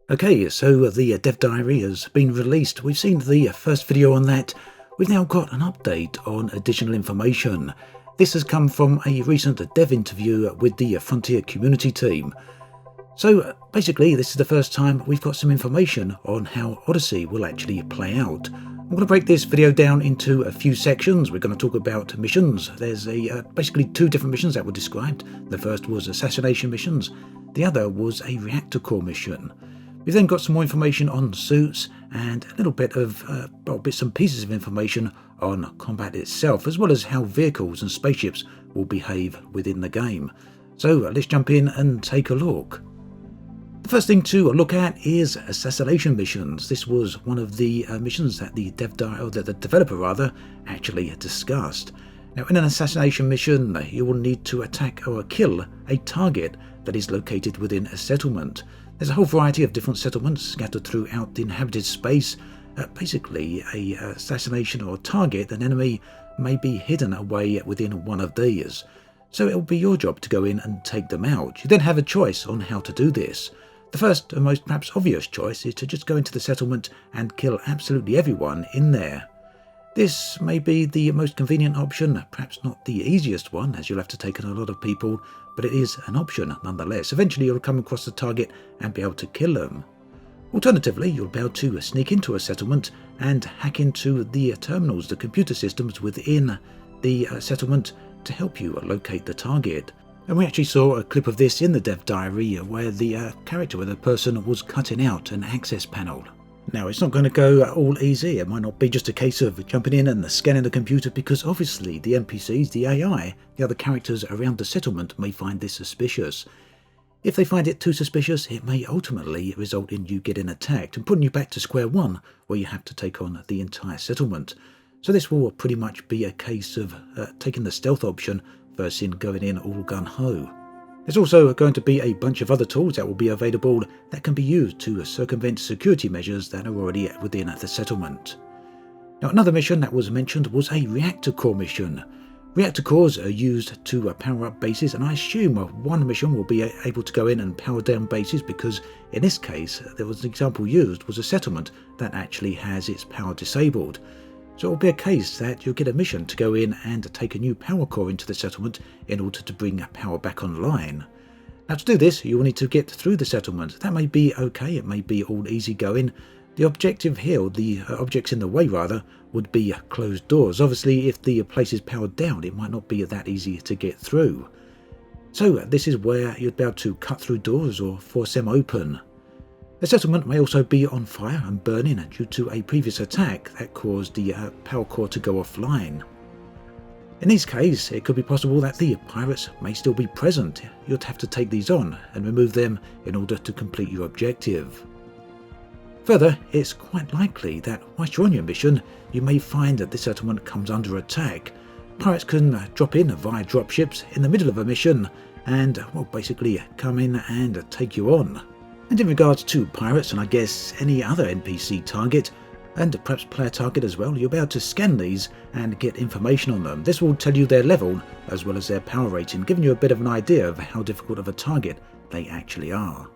Okay, so the dev diary has been released. We've seen the first video on that. We've now got an update on additional information. This has come from a recent dev interview with the Frontier community team. So basically, this is the first time we've got some information on how Odyssey will actually play out. I'm going to break this video down into a few sections. We're going to talk about missions. There's basically two different missions that were described. The first was Assassination Missions. The other was a reactor core mission. We've then got some more information on suits and a little bit of bits and pieces of information on combat itself, as well as how vehicles and spaceships will behave within the game. So let's jump in and take a look. The first thing to look at is Assassination Missions. This was one of the missions that the developer actually discussed. Now, in an assassination mission, you will need to attack or kill a target that is located within a settlement. There's a whole variety of different settlements scattered throughout the inhabited space. Basically, a assassination or target, an enemy, may be hidden away within one of these. So it will be your job to go in and take them out. You then have a choice on how to do this. The first and most perhaps obvious choice is to just go into the settlement and kill absolutely everyone in there. This may be the most convenient option, perhaps not the easiest one, as you'll have to take on a lot of people, but it is an option nonetheless. Eventually you'll come across the target and be able to kill them. Alternatively, you'll be able to sneak into a settlement and hack into the terminals, the computer systems within the settlement to help you locate the target. And we actually saw a clip of this in the dev diary where the person was cutting out an access panel. Now, it's not going to go all easy. It might not be just a case of jumping in and scanning the computer, because obviously the NPCs, the AI, the other characters around the settlement may find this suspicious. If they find it too suspicious, it may ultimately result in you getting attacked and putting you back to square one, where you have to take on the entire settlement. So this will pretty much be a case of taking the stealth option versus going in all gun-ho. There's also going to be a bunch of other tools that will be available that can be used to circumvent security measures that are already within the settlement. Now, another mission that was mentioned was a reactor core mission. Reactor cores are used to power up bases, and I assume one mission will be able to go in and power down bases, because in this case, there was an example used was a settlement that actually has its power disabled. So it will be a case that you'll get a mission to go in and take a new power core into the settlement in order to bring power back online. Now, to do this, you will need to get through the settlement. That may be okay, it may be all easy going. The objective here, or the objects in the way rather, would be closed doors. Obviously, if the place is powered down, it might not be that easy to get through. So this is where you'd be able to cut through doors or force them open. The settlement may also be on fire and burning due to a previous attack that caused the power core to go offline. In this case, it could be possible that the pirates may still be present. You'd have to take these on and remove them in order to complete your objective. Further, it's quite likely that whilst you're on your mission, you may find that the settlement comes under attack. Pirates can drop in via dropships in the middle of a mission and, well, basically come in and take you on. And in regards to pirates, and I guess any other NPC target, and perhaps player target as well, you'll be able to scan these and get information on them. This will tell you their level as well as their power rating, giving you a bit of an idea of how difficult of a target they actually are.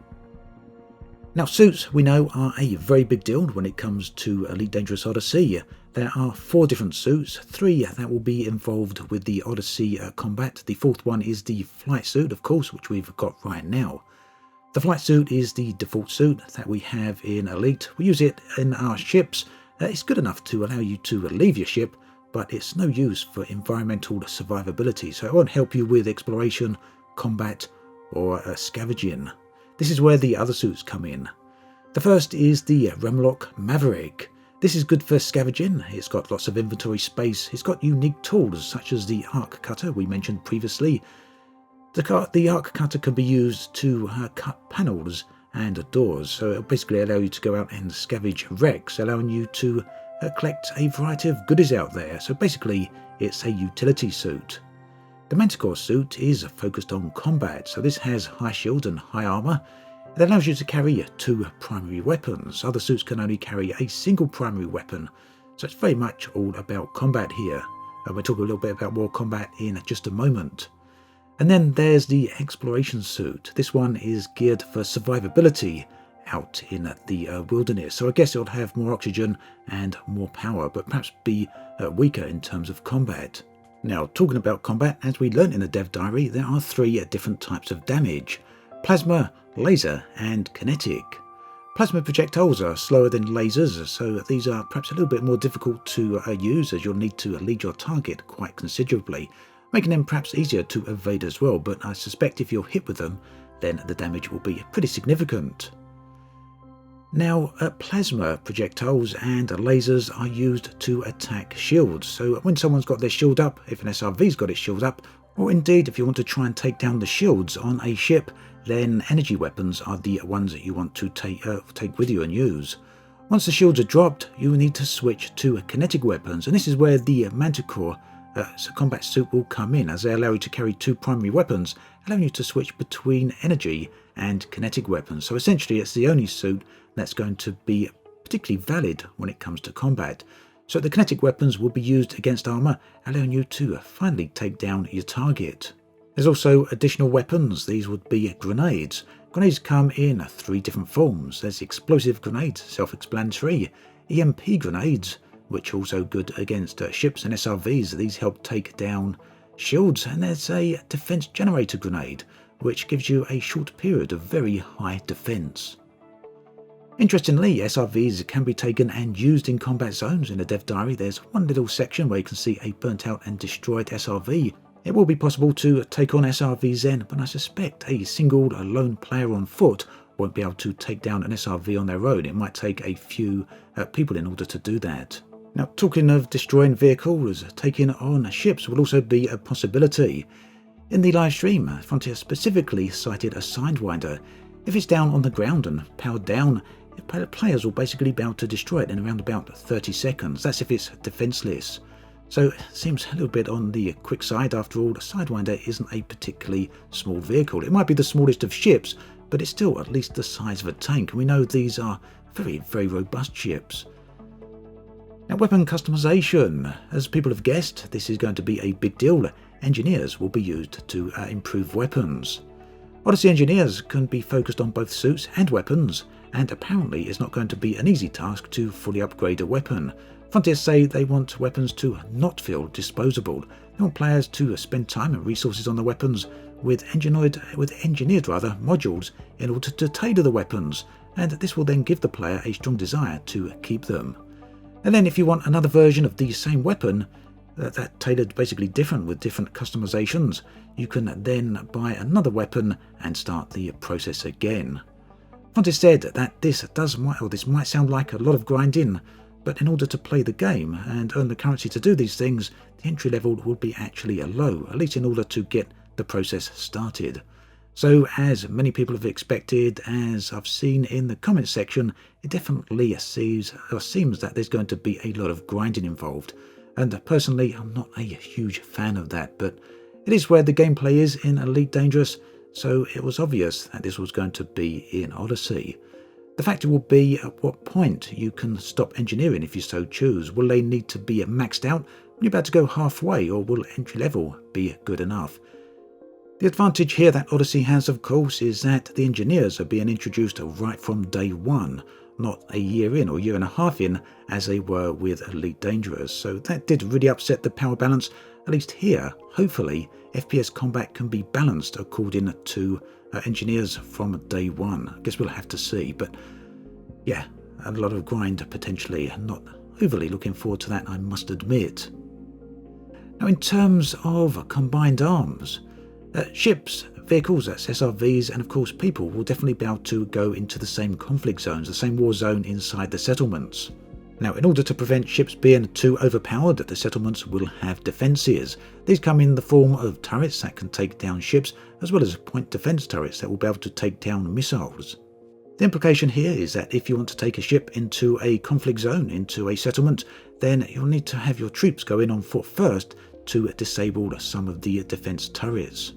Now, suits, we know, are a very big deal when it comes to Elite Dangerous Odyssey. There are 4 different suits, 3 that will be involved with the Odyssey combat. The 4th one is the flight suit, of course, which we've got right now. The flight suit is the default suit that we have in Elite. We use it in our ships. It's good enough to allow you to leave your ship, but it's no use for environmental survivability, so it won't help you with exploration, combat, or scavenging. This is where the other suits come in. The first is the Remlock Maverick. This is good for scavenging. It's got lots of inventory space. It's got unique tools such as the arc cutter we mentioned previously. The arc cutter can be used to cut panels and doors, so it'll basically allow you to go out and scavenge wrecks, allowing you to collect a variety of goodies out there. So basically, it's a utility suit. The Manticore Suit is focused on combat, so this has high shield and high armor. It allows you to carry 2 primary weapons. Other suits can only carry a single primary weapon, so it's very much all about combat here. And we'll talk a little bit about more combat in just a moment. And then there's the Exploration Suit. This one is geared for survivability out in the wilderness. So I guess it'll have more oxygen and more power, but perhaps be weaker in terms of combat. Now, talking about combat, as we learnt in the dev diary, there are 3 different types of damage: plasma, laser, and kinetic. Plasma projectiles are slower than lasers, so these are perhaps a little bit more difficult to use, as you'll need to lead your target quite considerably, making them perhaps easier to evade as well, but I suspect if you're hit with them, then the damage will be pretty significant. Now, plasma projectiles and lasers are used to attack shields, so when someone's got their shield up, if an SRV's got its shield up, or indeed if you want to try and take down the shields on a ship, then energy weapons are the ones that you want to take with you and use. Once the shields are dropped, you will need to switch to kinetic weapons, and this is where the Manticore combat suit will come in, as they allow you to carry 2 primary weapons, allowing you to switch between energy and kinetic weapons. So essentially it's the only suit that's going to be particularly valid when it comes to combat. So the kinetic weapons will be used against armour, allowing you to finally take down your target. There's also additional weapons. These would be grenades. Grenades come in 3 different forms. There's explosive grenades, self-explanatory, EMP grenades, which are also good against ships and SRVs. These help take down shields. And there's a defense generator grenade, which gives you a short period of very high defense. Interestingly, SRVs can be taken and used in combat zones. In the dev diary, there's one little section where you can see a burnt out and destroyed SRV. It will be possible to take on SRVs then, but I suspect a single lone player on foot won't be able to take down an SRV on their own. It might take a few people in order to do that. Now, talking of destroying vehicles, taking on ships will also be a possibility. In the live stream, Frontier specifically cited a Sidewinder. If it's down on the ground and powered down, players will basically be able to destroy it in around about 30 seconds. That's if it's defenceless. So it seems a little bit on the quick side. After all, the Sidewinder isn't a particularly small vehicle. It might be the smallest of ships, but it's still at least the size of a tank. And we know these are very, very robust ships. Now, weapon customization. As people have guessed, this is going to be a big deal. Engineers will be used to improve weapons. Odyssey engineers can be focused on both suits and weapons, and apparently it's not going to be an easy task to fully upgrade a weapon. Frontier say they want weapons to not feel disposable. They want players to spend time and resources on the weapons with engineered modules in order to tailor the weapons, and this will then give the player a strong desire to keep them. And then if you want another version of the same weapon, that tailored basically different with different customizations, you can then buy another weapon and start the process again. Frontier said that this might sound like a lot of grinding, but in order to play the game and earn the currency to do these things, the entry level would be actually low, at least in order to get the process started. So, as many people have expected, as I've seen in the comments section, it definitely seems that there's going to be a lot of grinding involved. And personally, I'm not a huge fan of that, but it is where the gameplay is in Elite Dangerous, so it was obvious that this was going to be in Odyssey. The factor will be at what point you can stop engineering if you so choose. Will they need to be maxed out when you're about to go halfway, or will entry level be good enough? The advantage here that Odyssey has, of course, is that the engineers are being introduced right from day one, not a year in or year and a half in as they were with Elite Dangerous. So that did really upset the power balance. At least here, hopefully, FPS combat can be balanced according to engineers from day one. I guess we'll have to see, but yeah, a lot of grind potentially. Not overly looking forward to that, I must admit. Now, in terms of combined arms, ships, vehicles, that's SRVs, and of course people will definitely be able to go into the same conflict zones, the same war zone inside the settlements. Now, in order to prevent ships being too overpowered, the settlements will have defences. These come in the form of turrets that can take down ships, as well as point defence turrets that will be able to take down missiles. The implication here is that if you want to take a ship into a conflict zone, into a settlement, then you'll need to have your troops go in on foot first to disable some of the defence turrets.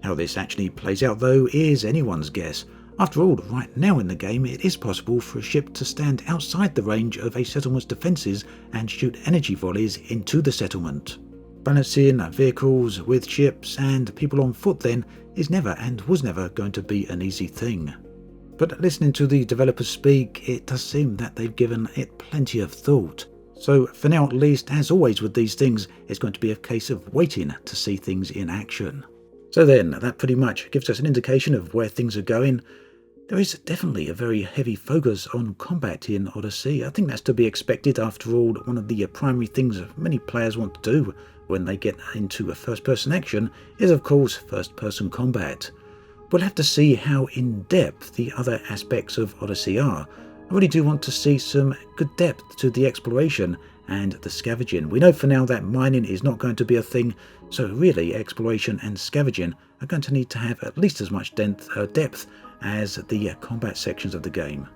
How this actually plays out, though, is anyone's guess. After all, right now in the game, it is possible for a ship to stand outside the range of a settlement's defences and shoot energy volleys into the settlement. Balancing vehicles with ships and people on foot then is never and was never going to be an easy thing. But listening to the developers speak, it does seem that they've given it plenty of thought. So for now at least, as always with these things, it's going to be a case of waiting to see things in action. So then, that pretty much gives us an indication of where things are going. There is definitely a very heavy focus on combat in Odyssey. I think that's to be expected. After all, one of the primary things many players want to do when they get into a first-person action is of course first-person combat. We'll have to see how in-depth the other aspects of Odyssey are. I really do want to see some good depth to the exploration and the scavenging. We know for now that mining is not going to be a thing, so really exploration and scavenging are going to need to have at least as much depth as the combat sections of the game.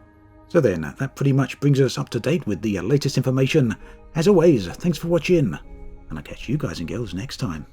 So then, that pretty much brings us up to date with the latest information. As always, thanks for watching, and I'll catch you guys and girls next time.